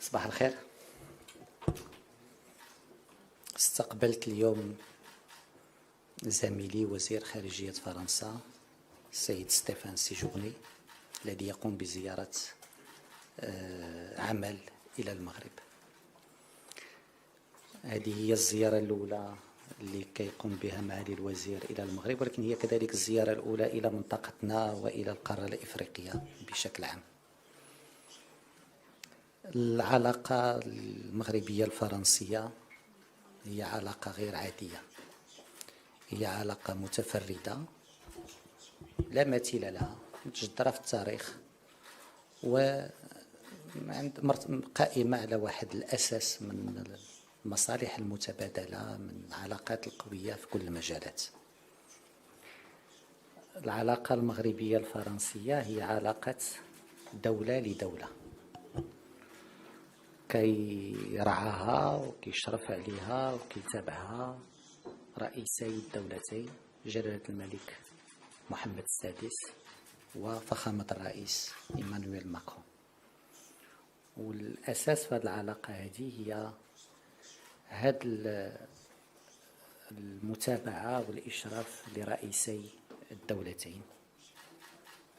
صباح الخير. استقبلت اليوم زميلي وزير خارجية فرنسا السيد ستيفان سيجورني الذي يقوم بزيارة عمل إلى المغرب. هذه هي الزيارة الأولى اللي كيقوم بها معالي الوزير إلى المغرب، ولكن هي كذلك الزيارة الأولى إلى منطقتنا وإلى القارة الإفريقية بشكل عام. العلاقة المغربية الفرنسية هي علاقة غير عادية، هي علاقة متفردة لا مثيل لها، متجذرة في التاريخ قائمة على واحد الأساس من المصالح المتبادلة، من العلاقات القوية في كل المجالات. العلاقة المغربية الفرنسية هي علاقة دولة لدولة، كيرعاها وكيشرف عليها وكيتابعها رئيسي الدولتين جلالة الملك محمد السادس وفخامة الرئيس إيمانويل ماكرون. والأساس في هذه العلاقة هذه هي هذه المتابعة والإشراف لرئيسي الدولتين،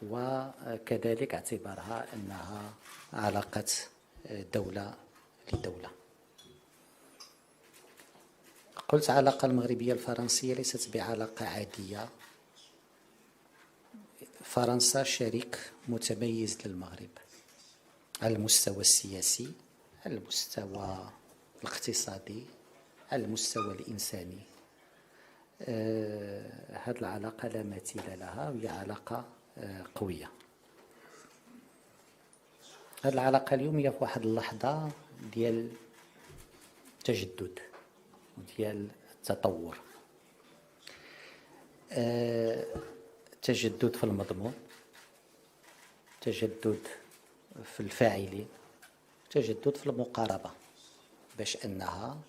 وكذلك اعتبارها أنها علاقة دولة لدولة. قلت العلاقة المغربية الفرنسية ليست بعلاقة عادية. فرنسا شريك متميز للمغرب على المستوى السياسي، على المستوى الاقتصادي، على المستوى الإنساني. هذه العلاقة لا مثيل لها وهي علاقة قوية. هذه العلاقة اليوم هي في واحد اللحظة ديال التجدد وديال التطور، تجدد في المضمون، تجدد في الفاعلين، تجدد في المقاربة، باش أنها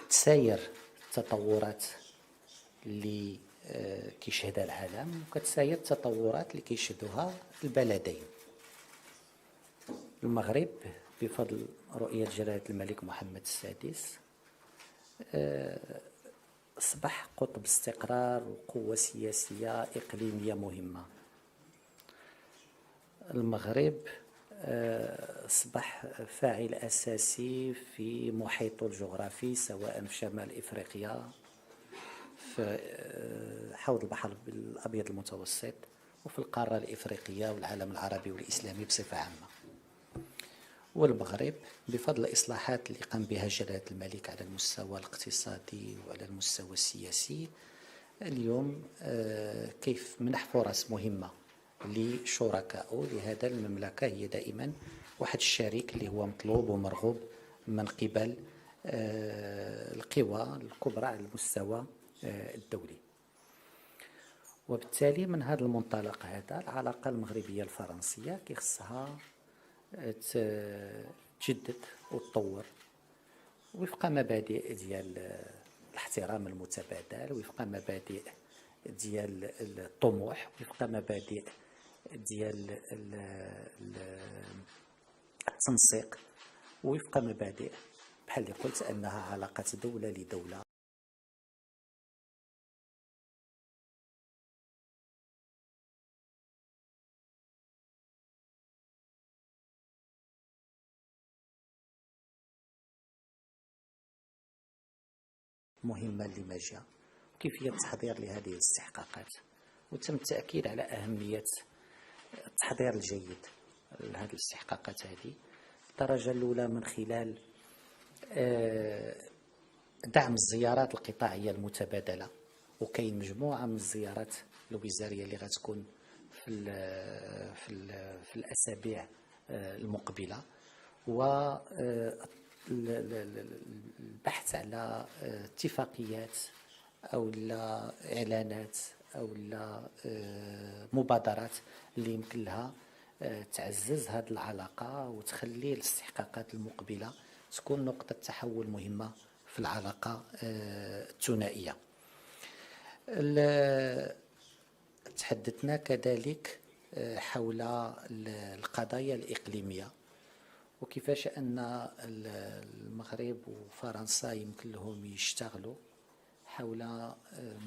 تساير التطورات اللي كيشهدها العالم وكتساير التطورات اللي كيشهدوها البلدين. المغرب بفضل رؤية جلالة الملك محمد السادس أصبح قطب استقرار وقوة سياسية إقليمية مهمة. المغرب أصبح فاعل أساسي في محيطه الجغرافي، سواء في شمال إفريقيا، في حوض البحر الأبيض المتوسط، وفي القارة الإفريقية والعالم العربي والإسلامي بصفة عامة. والمغرب بفضل الإصلاحات اللي قام بها جلالة الملك على المستوى الاقتصادي وعلى المستوى السياسي، اليوم كيف منح فرص مهمة لشركائه. لهذا المملكة هي دائما واحد الشريك اللي هو مطلوب ومرغوب من قبل القوى الكبرى على المستوى الدولي. وبالتالي من هذا المنطلق هذا العلاقة المغربية الفرنسية كيخصها تجدد وتطور وفق مبادئ ديال الاحترام المتبادل، وفق مبادئ ديال الطموح، وفق مبادئ ديال التنسيق، وفق مبادئ بحال اللي قلت أنها علاقة دولة لدولة. مهمة لمجيء وكيفية التحضير لهذه الاستحقاقات، وتم التأكيد على أهمية التحضير الجيد لهذه الاستحقاقات هذه. الدرجة الأولى من خلال دعم الزيارات القطاعية المتبادلة، وكاين مجموعة من الزيارات الوزارية اللي غتكون في الأسابيع المقبلة، البحث على اتفاقيات أو لا إعلانات أو لا مبادرات اللي يمكن لها تعزز هذه العلاقة وتخلي الاستحقاقات المقبلة تكون نقطة تحول مهمة في العلاقة الثنائية. تحدثنا كذلك حول القضايا الإقليمية وكيفاش أن المغرب وفرنسا يمكن لهم يشتغلوا حول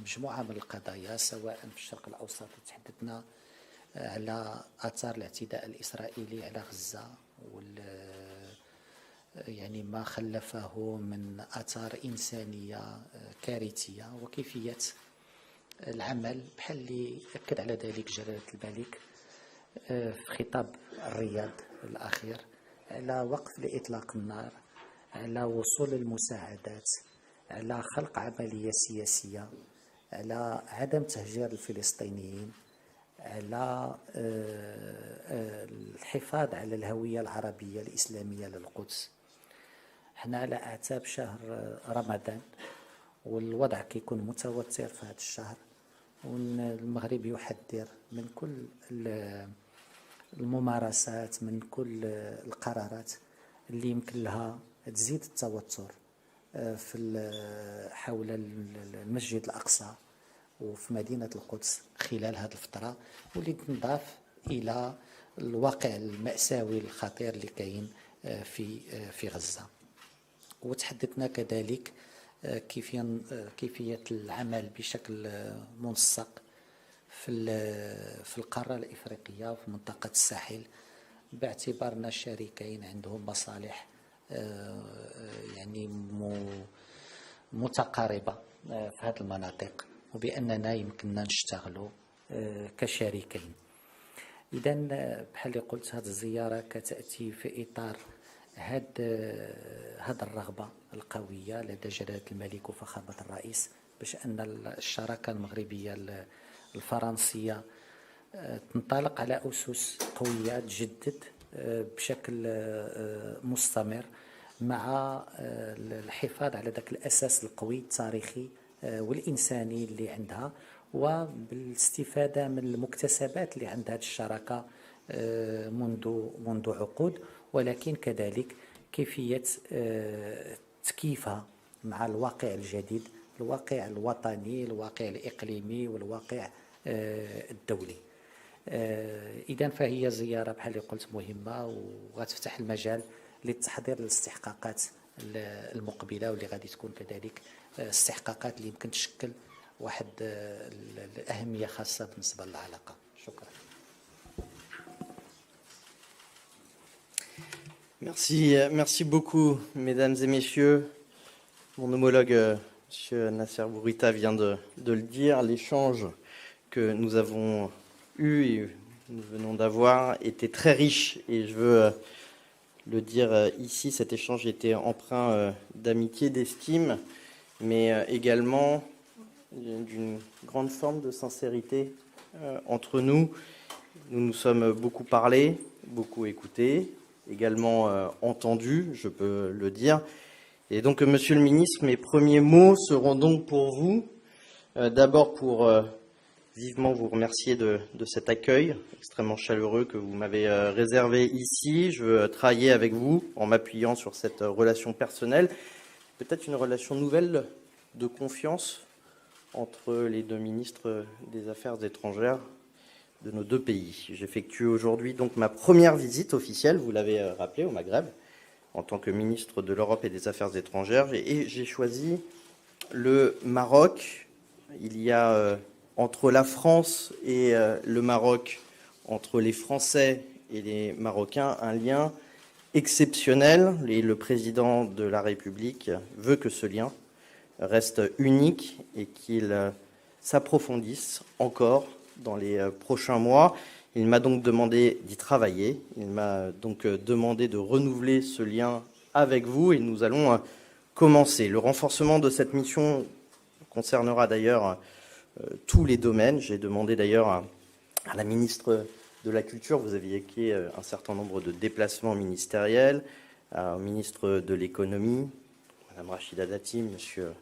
مجموعة من القضايا، سواء في الشرق الأوسط تحدثنا على آثار الاعتداء الإسرائيلي على غزة يعني ما خلفه من آثار إنسانية كارثية، وكيفية العمل بحال اللي أكد على ذلك جلالة الملك في خطاب الرياض الأخير على وقف لإطلاق النار، على وصول المساعدات، على خلق عملية سياسية، على عدم تهجير الفلسطينيين، على الحفاظ على الهوية العربية الإسلامية للقدس. احنا على أعتاب شهر رمضان والوضع كيكون متوتر في هذا الشهر، والمغرب يحذر من كل الممارسات، من كل القرارات اللي يمكن لها تزيد التوتر حول المسجد الأقصى وفي مدينة القدس خلال هذه الفترة، واللي تنضاف إلى الواقع المأساوي الخطير اللي كاين في غزة. وتحدثنا كذلك كيفية العمل بشكل منسق في القارة الإفريقية وفي منطقة الساحل، باعتبارنا شريكين عندهم مصالح يعني متقاربة في هذه المناطق، وبأننا يمكننا نشتغلوا كشريكين. إذا بحال اللي قلت، هذه الزيارة كتأتي في إطار هذه الرغبة القوية لدى جلالة الملك وفخامة الرئيس باش أن الشراكة المغربية الفرنسية تنطلق على أسس قوية، تجدد بشكل مستمر مع الحفاظ على ذاك الأساس القوي التاريخي والإنساني اللي عندها، وبالاستفادة من المكتسبات اللي عند هذه الشراكة منذ عقود، ولكن كذلك كيفية تكييفها مع الواقع الجديد، الواقع الوطني، الواقع الإقليمي، والواقع الدولي. إذن فهي زيارة بحال اللي قلت مهمة، وغتفتح المجال للتحضير للاستحقاقات المقبلة، واللي غادي تكون كذلك استحقاقات اللي يمكن تشكل واحد الأهمية خاصة بالنسبة للعلاقة. شكرا. Merci beaucoup, mesdames et messieurs. Mon homologue, M. Nasser Bourita, vient de le dire. L'échange que nous avons eu et nous venons d'avoir était très riche. Et je veux le dire ici, cet échange était empreint d'amitié, d'estime, mais également d'une grande forme de sincérité entre nous. Nous nous sommes beaucoup parlé, beaucoup écouté, également entendu, je peux le dire. Et donc, Monsieur le Ministre, mes premiers mots seront donc pour vous. D'abord pour vivement vous remercier de cet accueil extrêmement chaleureux que vous m'avez réservé ici. Je veux travailler avec vous en m'appuyant sur cette relation personnelle, peut-être une relation nouvelle de confiance entre les deux ministres des Affaires étrangères de nos deux pays. J'effectue aujourd'hui donc ma première visite officielle, vous l'avez rappelé, au Maghreb, en tant que ministre de l'Europe et des Affaires étrangères, et j'ai choisi le Maroc. Il y a entre la France et le Maroc, entre les Français et les Marocains, un lien exceptionnel, et le président de la République veut que ce lien reste unique et qu'il s'approfondisse encore dans les prochains mois. Il m'a donc demandé d'y travailler, il m'a donc demandé de renouveler ce lien avec vous, et nous allons commencer. Le renforcement de cette mission concernera d'ailleurs tous les domaines. J'ai demandé d'ailleurs à la ministre de la Culture, vous aviez évoqué un certain nombre de déplacements ministériels, au ministre de l'Économie, Madame Rachida Dati, Monsieur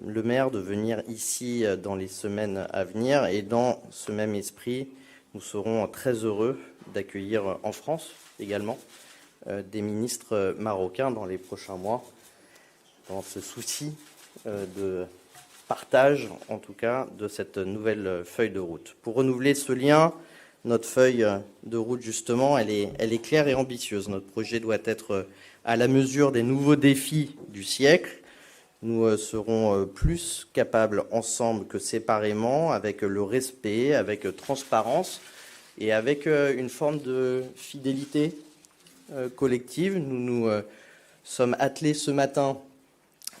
le maire, de venir ici dans les semaines à venir. Et dans ce même esprit, nous serons très heureux d'accueillir en France également des ministres marocains dans les prochains mois, dans ce souci de partage, en tout cas, de cette nouvelle feuille de route. Pour renouveler ce lien, notre feuille de route, justement, elle est claire et ambitieuse. Notre projet doit être à la mesure des nouveaux défis du siècle. Nous serons plus capables ensemble que séparément, avec le respect, avec transparence et avec une forme de fidélité collective. Nous nous sommes attelés ce matin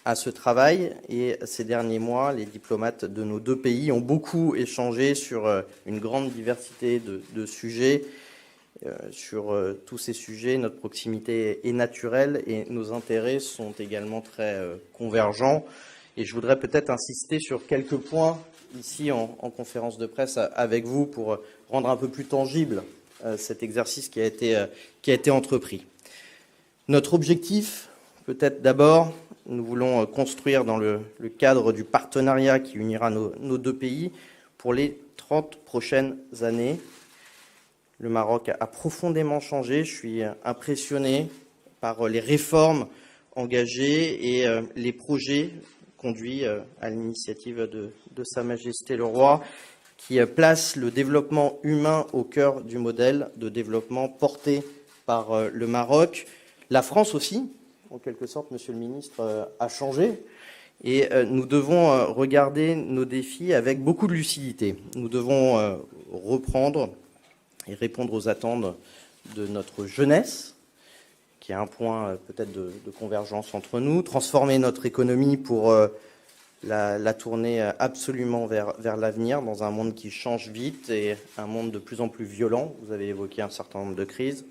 à ce travail et ces derniers mois, les diplomates de nos deux pays ont beaucoup échangé sur une grande diversité de sujets. Sur tous ces sujets, notre proximité est naturelle et nos intérêts sont également très convergents. Et je voudrais peut-être insister sur quelques points ici en conférence de presse avec vous pour rendre un peu plus tangible cet exercice qui a été entrepris. Notre objectif, peut-être d'abord, nous voulons construire dans le cadre du partenariat qui unira nos deux pays pour les 30 prochaines années. Le Maroc a profondément changé. Je suis impressionné par les réformes engagées et les projets conduits à l'initiative de Sa Majesté le Roi, qui place le développement humain au cœur du modèle de développement porté par le Maroc. La France aussi, en quelque sorte, Monsieur le Ministre, a changé. Et nous devons regarder nos défis avec beaucoup de lucidité. Nous devons reprendre et répondre aux attentes de notre jeunesse, qui est un point peut-être de convergence entre nous, transformer notre économie pour la tourner absolument vers l'avenir, dans un monde qui change vite et un monde de plus en plus violent. Vous avez évoqué un certain nombre de crises,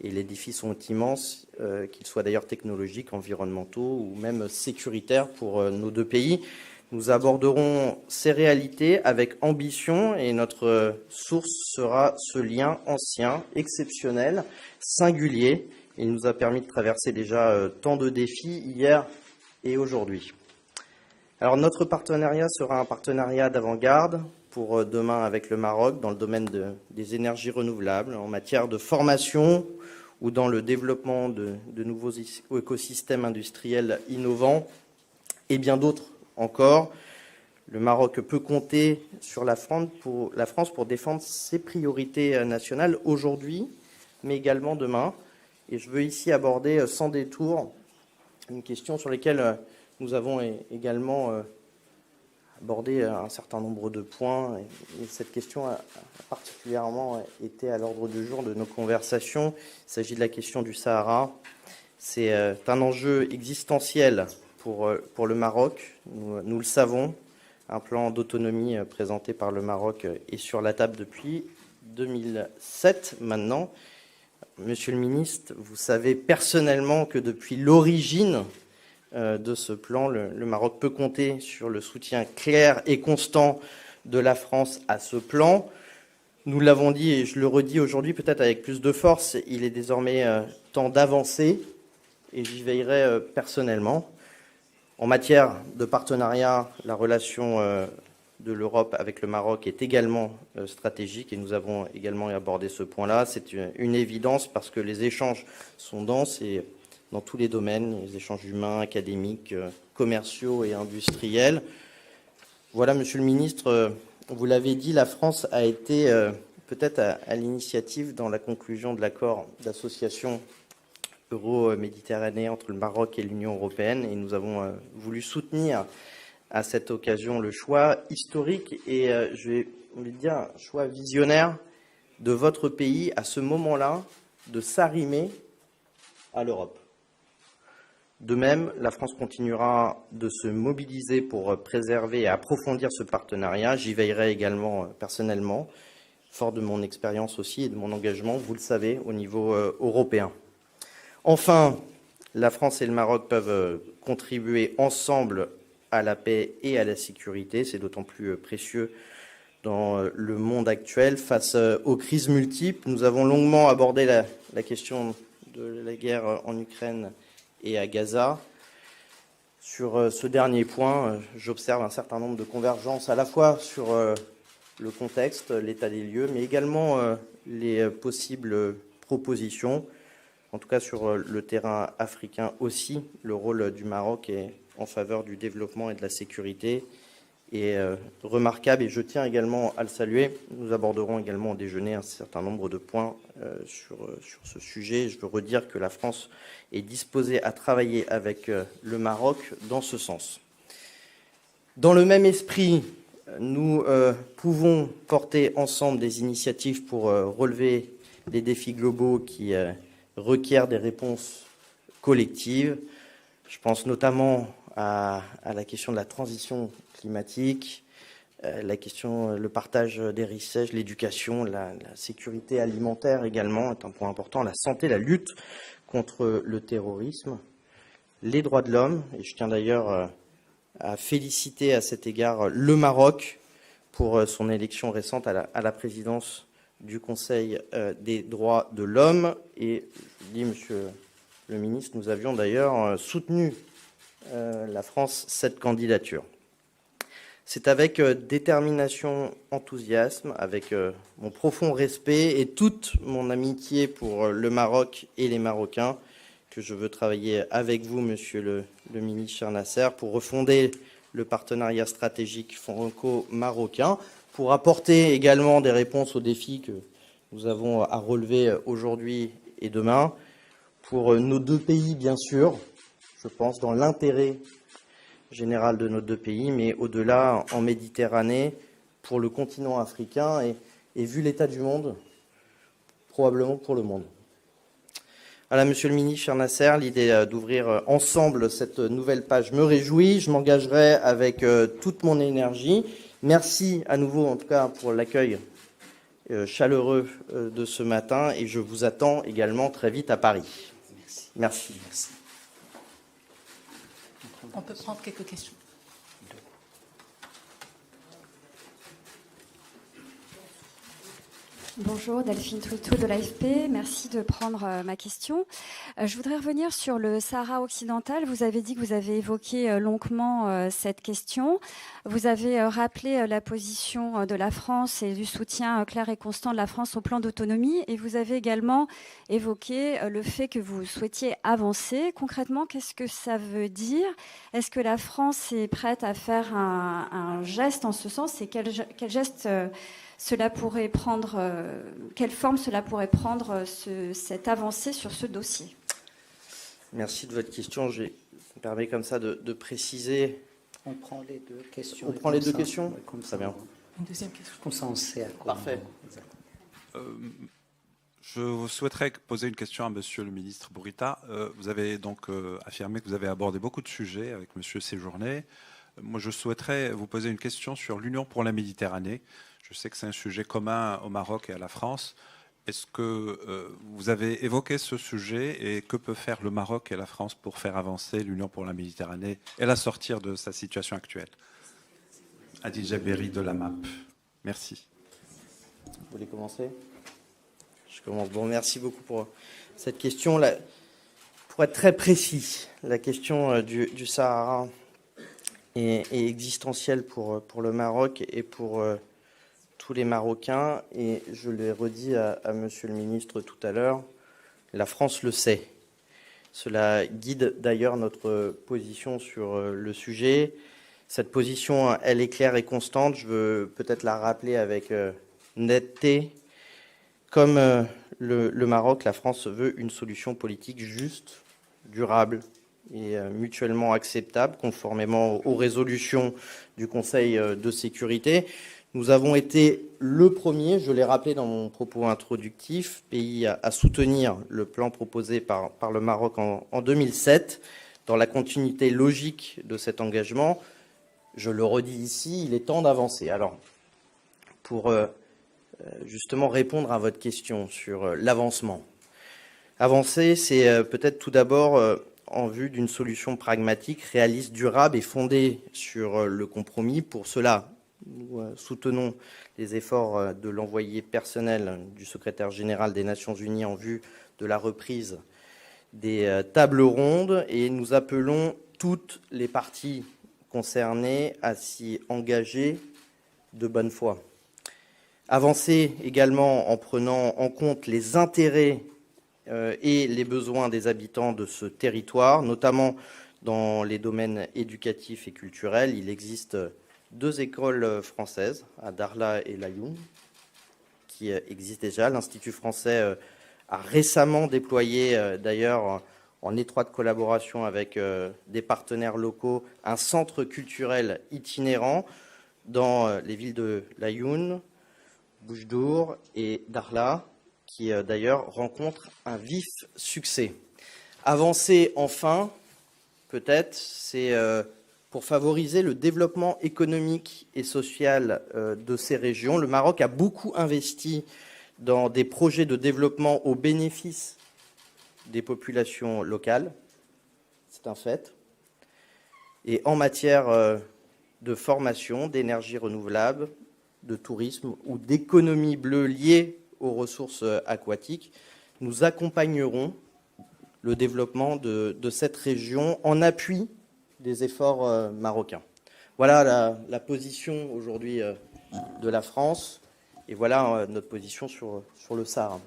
et les défis sont immenses, qu'ils soient d'ailleurs technologiques, environnementaux ou même sécuritaires pour nos deux pays. Nous aborderons ces réalités avec ambition et notre source sera ce lien ancien, exceptionnel, singulier. Il nous a permis de traverser déjà tant de défis hier et aujourd'hui. Alors notre partenariat sera un partenariat d'avant-garde pour demain avec le Maroc dans le domaine des énergies renouvelables, en matière de formation ou dans le développement de nouveaux écosystèmes industriels innovants et bien d'autres encore. Le Maroc peut compter sur la France pour défendre ses priorités nationales aujourd'hui, mais également demain. Et je veux ici aborder sans détour une question sur laquelle nous avons également abordé un certain nombre de points. Et cette question a particulièrement été à l'ordre du jour de nos conversations. Il s'agit de la question du Sahara. C'est un enjeu existentiel pour le Maroc, nous le savons. Un plan d'autonomie présenté par le Maroc est sur la table depuis 2007 maintenant. Monsieur le ministre, vous savez personnellement que depuis l'origine de ce plan, le Maroc peut compter sur le soutien clair et constant de la France à ce plan. Nous l'avons dit et je le redis aujourd'hui peut-être avec plus de force, il est désormais temps d'avancer et j'y veillerai personnellement. En matière de partenariat, la relation de l'Europe avec le Maroc est également stratégique et nous avons également abordé ce point-là. C'est une évidence parce que les échanges sont denses et dans tous les domaines, les échanges humains, académiques, commerciaux et industriels. Voilà, Monsieur le Ministre, vous l'avez dit, la France a été peut-être à l'initiative dans la conclusion de l'accord d'association euro-méditerranéen entre le Maroc et l'Union européenne et nous avons voulu soutenir à cette occasion le choix historique et je vais dire un choix visionnaire de votre pays à ce moment-là de s'arrimer à l'Europe. De même, la France continuera de se mobiliser pour préserver et approfondir ce partenariat. J'y veillerai également personnellement, fort de mon expérience aussi et de mon engagement, vous le savez, au niveau européen. Enfin, la France et le Maroc peuvent contribuer ensemble à la paix et à la sécurité. C'est d'autant plus précieux dans le monde actuel face aux crises multiples. Nous avons longuement abordé la question de la guerre en Ukraine et à Gaza. Sur ce dernier point, j'observe un certain nombre de convergences à la fois sur le contexte, l'état des lieux, mais également les possibles propositions. En tout cas, sur le terrain africain aussi, le rôle du Maroc est en faveur du développement et de la sécurité est remarquable et je tiens également à le saluer. Nous aborderons également au déjeuner un certain nombre de points sur ce sujet. Je veux redire que la France est disposée à travailler avec le Maroc dans ce sens. Dans le même esprit, nous pouvons porter ensemble des initiatives pour relever les défis globaux qui requièrent des réponses collectives. Je pense notamment à la question de la transition climatique, la question, le partage des richesses, l'éducation, la sécurité alimentaire également est un point important, la santé, la lutte contre le terrorisme, les droits de l'homme. Et je tiens d'ailleurs à féliciter à cet égard le Maroc pour son élection récente à la présidence du Conseil des droits de l'homme. Et je dis, monsieur le ministre, nous avions d'ailleurs soutenu la France cette candidature. C'est avec détermination, enthousiasme, avec mon profond respect et toute mon amitié pour le Maroc et les Marocains que je veux travailler avec vous, monsieur le ministre cher Nasser, pour refonder le partenariat stratégique franco-marocain, pour apporter également des réponses aux défis que nous avons à relever aujourd'hui et demain, pour nos deux pays, bien sûr, je pense, dans l'intérêt général de nos deux pays, mais au-delà, en Méditerranée, pour le continent africain et vu l'état du monde, probablement pour le monde. Voilà, monsieur le ministre, cher Nasser, l'idée d'ouvrir ensemble cette nouvelle page me réjouit. Je m'engagerai avec toute mon énergie. Merci à nouveau, en tout cas, pour l'accueil chaleureux de ce matin et je vous attends également très vite à Paris. Merci. Merci. On peut prendre quelques questions. Bonjour, Delphine Touitou de l'AFP. Merci de prendre ma question. Je voudrais revenir sur le Sahara occidental. Vous avez dit que vous avez évoqué longuement cette question. Vous avez rappelé la position de la France et du soutien clair et constant de la France au plan d'autonomie. Et vous avez également évoqué le fait que vous souhaitiez avancer. Concrètement, qu'est-ce que ça veut dire? Est-ce que la France est prête à faire un geste en ce sens? Et quel geste cela pourrait prendre, quelle forme cela pourrait prendre cette avancée sur ce dossier? Merci de votre question. Ça me permet comme ça de préciser. On prend les deux questions. On prend les deux questions. Oui, comme Très ça, bien. Une deuxième question. Comme ça, on sait à quoi. Parfait. Je souhaiterais poser une question à Monsieur le ministre Bourita. Vous avez donc affirmé que vous avez abordé beaucoup de sujets avec Monsieur Séjourné. Moi, je souhaiterais vous poser une question sur l'Union pour la Méditerranée. Je sais que c'est un sujet commun au Maroc et à la France. Est-ce que vous avez évoqué ce sujet et que peut faire le Maroc et la France pour faire avancer l'Union pour la Méditerranée et la sortir de sa situation actuelle? Adil Jaberi de la MAP. Merci. Vous voulez commencer? Je commence. Bon, merci beaucoup pour cette question. Là, pour être très précis, la question du Sahara est existentielle pour le Maroc et pour tous les Marocains, et je l'ai redit à monsieur le ministre tout à l'heure, la France le sait. Cela guide d'ailleurs notre position sur le sujet. Cette position, elle est claire et constante. Je veux peut-être la rappeler avec netteté. Comme le Maroc, la France veut une solution politique juste, durable et mutuellement acceptable, conformément aux résolutions du Conseil de sécurité. Nous avons été le premier, je l'ai rappelé dans mon propos introductif, pays à soutenir le plan proposé par le Maroc en 2007. Dans la continuité logique de cet engagement, je le redis ici, il est temps d'avancer. Alors, pour justement répondre à votre question sur l'avancement. Avancer, c'est peut-être tout d'abord en vue d'une solution pragmatique, réaliste, durable et fondée sur le compromis. Pour cela, nous soutenons les efforts de l'envoyé personnel du secrétaire général des Nations Unies en vue de la reprise des tables rondes et nous appelons toutes les parties concernées à s'y engager de bonne foi. Avancer également en prenant en compte les intérêts et les besoins des habitants de ce territoire, notamment dans les domaines éducatifs et culturels. Il existe 2 écoles françaises, à Darla et Laayoune, qui existent déjà. L'Institut français a récemment déployé, d'ailleurs, en étroite collaboration avec des partenaires locaux, un centre culturel itinérant dans les villes de Laayoune, Boujdour et Darla, qui d'ailleurs rencontre un vif succès. Avancer enfin, peut-être, c'est pour favoriser le développement économique et social de ces régions. Le Maroc a beaucoup investi dans des projets de développement au bénéfice des populations locales, c'est un fait. Et en matière de formation, d'énergie renouvelable, de tourisme ou d'économie bleue liée aux ressources aquatiques, nous accompagnerons le développement de cette région en appui des efforts marocains. Voilà la position aujourd'hui de la France et voilà notre position sur le Sahara.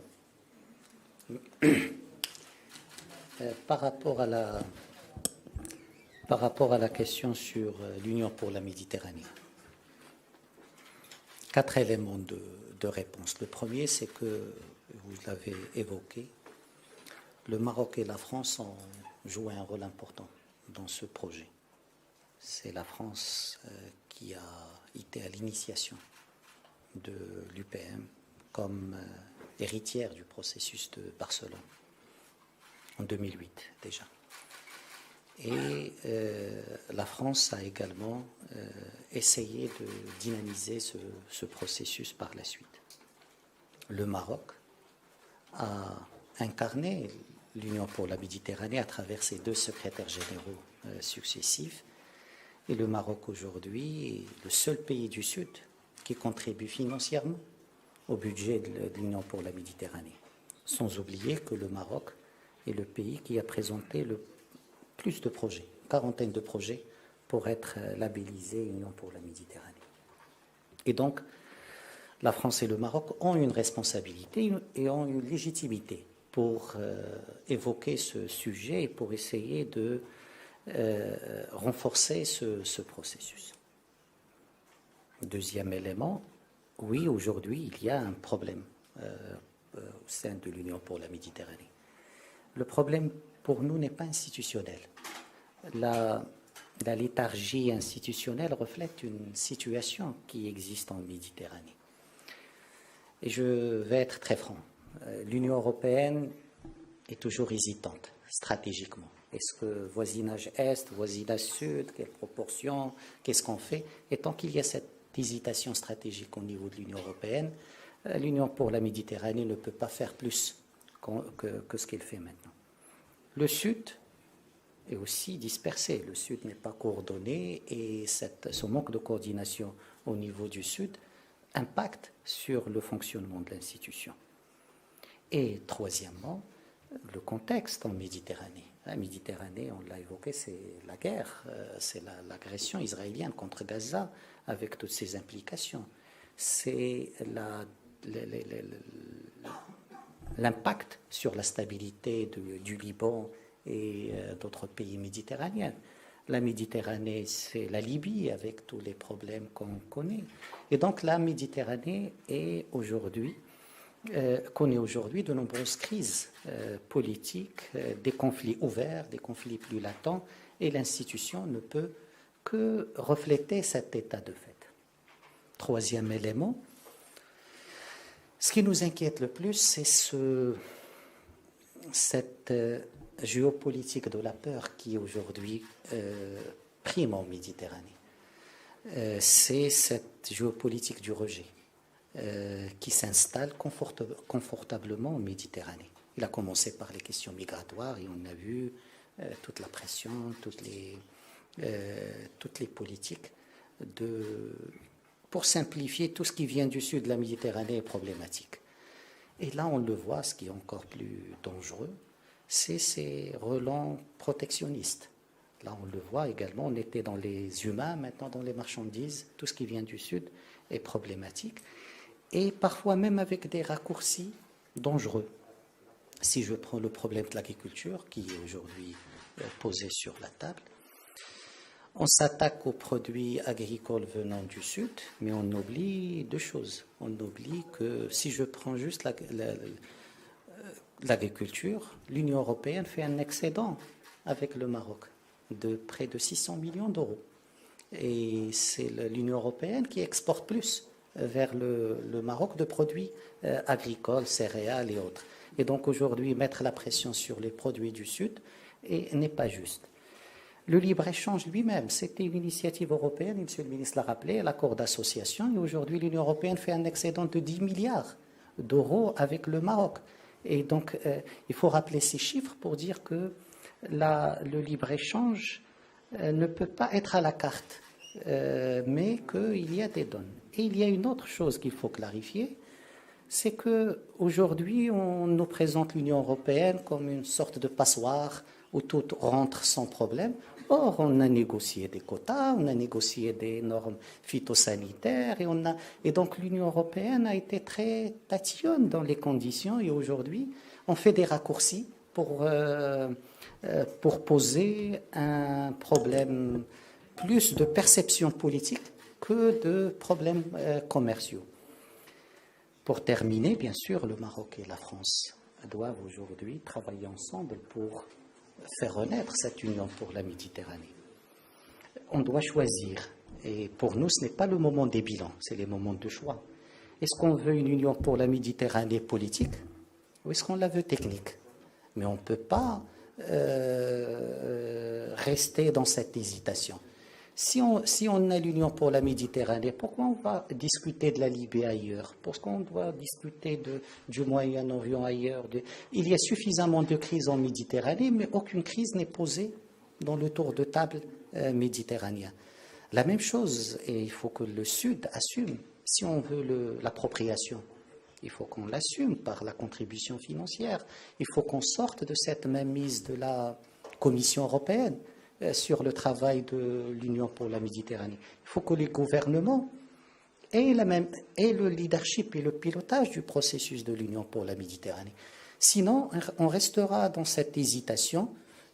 Par rapport à la question sur l'Union pour la Méditerranée, 4 éléments de réponse. Le premier, c'est que, vous l'avez évoqué, le Maroc et la France ont joué un rôle important dans ce projet. C'est la France qui a été à l'initiation de l'UPM comme héritière du processus de Barcelone, en 2008 déjà. Et la France a également essayé de dynamiser ce processus par la suite. Le Maroc a incarné l'Union pour la Méditerranée à travers ses 2 secrétaires généraux successifs. Et le Maroc aujourd'hui est le seul pays du Sud qui contribue financièrement au budget de l'Union pour la Méditerranée. Sans oublier que le Maroc est le pays qui a présenté le plus de projets, une quarantaine de projets pour être labellisé Union pour la Méditerranée. Et donc, la France et le Maroc ont une responsabilité et ont une légitimité pour évoquer ce sujet et pour essayer de renforcer ce processus. Deuxième élément, oui, aujourd'hui, il y a un problème au sein de l'Union pour la Méditerranée. Le problème pour nous n'est pas institutionnel. La léthargie institutionnelle reflète une situation qui existe en Méditerranée. Et je vais être très franc. L'Union européenne est toujours hésitante, stratégiquement. Est-ce que voisinage Est, voisinage Sud, quelle proportion, qu'est-ce qu'on fait? Et tant qu'il y a cette hésitation stratégique au niveau de l'Union européenne, l'Union pour la Méditerranée ne peut pas faire plus que ce qu'elle fait maintenant. Le Sud est aussi dispersé. Le Sud n'est pas coordonné et ce manque de coordination au niveau du Sud impacte sur le fonctionnement de l'institution. Et troisièmement, le contexte en Méditerranée. La Méditerranée, on l'a évoqué, c'est la guerre, c'est l'agression israélienne contre Gaza avec toutes ses implications. C'est l'impact sur la stabilité du Liban et d'autres pays méditerranéens. La Méditerranée, c'est la Libye avec tous les problèmes qu'on connaît. Et donc la Méditerranée connaît aujourd'hui de nombreuses crises politiques, des conflits ouverts, des conflits plus latents, et l'institution ne peut que refléter cet état de fait. Troisième élément, ce qui nous inquiète le plus, c'est cette géopolitique de la peur qui aujourd'hui prime en Méditerranée. C'est cette géopolitique du rejet qui s'installe confortablement en Méditerranée. Il a commencé par les questions migratoires et on a vu toute la pression, toutes les politiques pour simplifier tout ce qui vient du sud de la Méditerranée est problématique. Et là, on le voit, ce qui est encore plus dangereux, c'est ces relents protectionnistes. Là, on le voit également, on était dans les humains, maintenant dans les marchandises. Tout ce qui vient du sud est problématique. Et parfois même avec des raccourcis dangereux. Si je prends le problème de l'agriculture, qui est aujourd'hui posé sur la table, On s'attaque aux produits agricoles venant du Sud, mais on oublie deux choses. On oublie que si je prends juste l'agriculture, l'Union européenne fait un excédent avec le Maroc de près de 600 millions d'euros. Et c'est l'Union européenne qui exporte plus vers le Maroc de produits agricoles, céréales et autres. Et donc aujourd'hui, mettre la pression sur les produits du Sud n'est pas juste. Le libre-échange lui-même, c'était une initiative européenne, Monsieur le ministre l'a rappelé, l'accord d'association, et aujourd'hui l'Union européenne fait un excédent de 10 milliards d'euros avec le Maroc. Et donc il faut rappeler ces chiffres pour dire que le libre-échange ne peut pas être à la carte, mais qu'il y a des donnes. Et il y a une autre chose qu'il faut clarifier, c'est qu'aujourd'hui on nous présente l'Union européenne comme une sorte de passoire où tout rentre sans problème. Or, on a négocié des quotas, on a négocié des normes phytosanitaires, et donc l'Union européenne a été très tatillonne dans les conditions, et aujourd'hui, on fait des raccourcis pour poser un problème plus de perception politique que de problèmes commerciaux. Pour terminer, bien sûr, le Maroc et la France doivent aujourd'hui travailler ensemble pour faire renaître cette union pour la Méditerranée. On doit choisir. Et pour nous, ce n'est pas le moment des bilans, c'est les moments de choix. Est-ce qu'on veut une union pour la Méditerranée politique ou est-ce qu'on la veut technique? Mais on ne peut pas rester dans cette hésitation. Si on a l'union pour la Méditerranée, pourquoi on va discuter de la Libye ailleurs? Pourquoi on doit discuter du Moyen-Orient ailleurs? Il y a suffisamment de crises en Méditerranée, mais aucune crise n'est posée dans le tour de table méditerranéen. La même chose, et il faut que le Sud assume, si on veut l'appropriation, il faut qu'on l'assume par la contribution financière. Il faut qu'on sorte de cette mainmise de la Commission européenne sur le travail de l'Union pour la Méditerranée. Il faut que les gouvernements aient le leadership et le pilotage du processus de l'Union pour la Méditerranée. Sinon, on restera dans cette hésitation,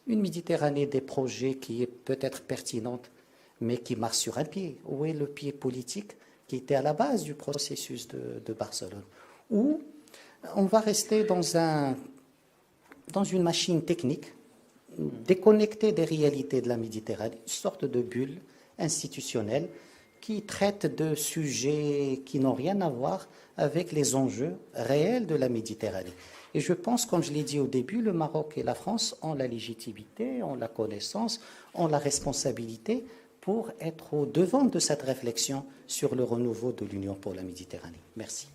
une Méditerranée des projets qui est peut-être pertinente, mais qui marche sur un pied. Où est le pied politique qui était à la base du processus de Barcelone? Ou on va rester dans une machine technique déconnecté des réalités de la Méditerranée, une sorte de bulle institutionnelle qui traite de sujets qui n'ont rien à voir avec les enjeux réels de la Méditerranée. Et je pense, comme je l'ai dit au début, le Maroc et la France ont la légitimité, ont la connaissance, ont la responsabilité pour être au devant de cette réflexion sur le renouveau de l'Union pour la Méditerranée. Merci.